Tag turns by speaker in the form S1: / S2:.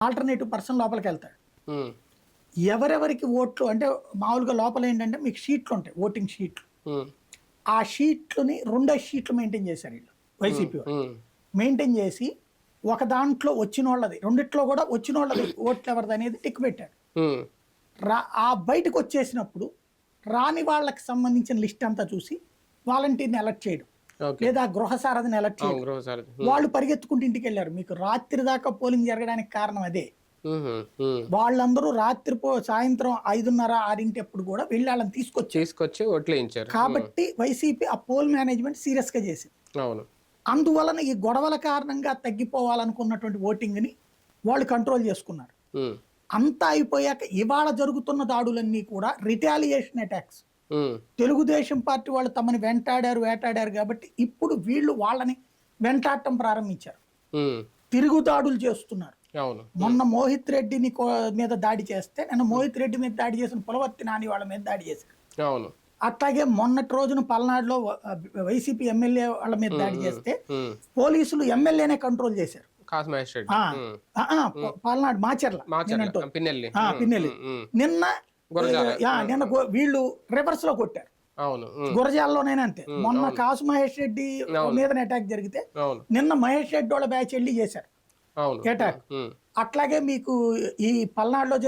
S1: Alternative person లోపలికి వెళ్తాడు.
S2: ఉమ్,
S1: ఎవరెవరికి ఓట్లు అంటే మామూలుగా లోపల ఏంటంటే మీకు షీట్లు ఉంటాయి, ఓటింగ్ షీట్లు.
S2: ఉమ్,
S1: ఆ షీట్లని 2 షీట్లు మెయింటైన్ చేశారు వీళ్ళు, వైసీపీ వాళ్ళు.
S2: ఉమ్,
S1: మెయింటైన్ చేసి ఒక దాంట్లో వచ్చిన వాళ్ళది, రెండిట్లో కూడా వచ్చిన వాళ్ళది ఓట్లు ఎవరిది అనేది టిక్ పెట్టారు.
S2: ఉమ్,
S1: ఆ బయటకు వచ్చేసినప్పుడు రాని వాళ్ళకి సంబంధించిన లిస్ట్ అంతా చూసి వాలంటీర్ని అలర్ట్ చేయడం,
S2: ఓకే.
S1: లేదా గృహ సారథిని అలర్ట్ చేయడం.
S2: గృహసారథి.
S1: వాళ్ళు పరిగెత్తుకుంటూ ఇంటికి వెళ్ళారు. మీకు రాత్రి దాకా పోలింగ్ జరగడానికి కారణం అదే. వాళ్ళందరూ రాత్రి సాయంత్రం 5:30, 6 అప్పుడు కూడా వెళ్ళి వాళ్ళని
S2: తీసుకొచ్చి ఓట్లు వేయించారు.
S1: కాబట్టి వైసీపీ ఆ పోల్ మేనేజ్మెంట్ సీరియస్ గా చేసింది.
S2: అవును.
S1: అందువలన ఈ గొడవల కారణంగా తగ్గిపోవాలనుకున్నటువంటి ఓటింగ్ ని వాళ్ళు కంట్రోల్ చేసుకున్నారు.
S2: ఉమ్,
S1: అంతా అయిపోయాక ఇవాళ జరుగుతున్న దాడులన్నీ కూడా రిటాలియేషన్ అటాక్స్.
S2: ఉమ్,
S1: తెలుగుదేశం పార్టీ వాళ్ళు తమని వేటాడారు కాబట్టి ఇప్పుడు వీళ్ళు వాళ్ళని వెంటాడటం ప్రారంభించారు,
S2: ఉమ్,
S1: తిరుగుదాడులు చేస్తున్నారు.
S2: అవును.
S1: మొన్న మోహిత్ రెడ్డిని మీద దాడి చేస్తే నిన్న మోహిత్ రెడ్డి మీద దాడి చేసిన పులవర్తి నాని వాళ్ళ మీద దాడి చేశారు.
S2: అవును.
S1: అట్లాగే మొన్నటి రోజున పల్నాడులో వైసీపీ ఎమ్మెల్యే వాళ్ళ మీద దాడి చేస్తే పోలీసులు ఎమ్మెల్యేనే కంట్రోల్ చేశారు. పల్నాడు మాచర్ల
S2: పిన్నెల్లి.
S1: నిన్న వీళ్ళు రివర్స్ లో కొట్టారు.
S2: అవును.
S1: గురజాల్లోనైనా అంతే. మొన్న కాసు మహేష్ రెడ్డి మీద అటాక్ జరిగితే నిన్న మహేష్ రెడ్డి వాళ్ళ బ్యాచ్ వెళ్ళి చేశారు అటాక్. అట్లాగే మీకు ఈ పల్నాడులో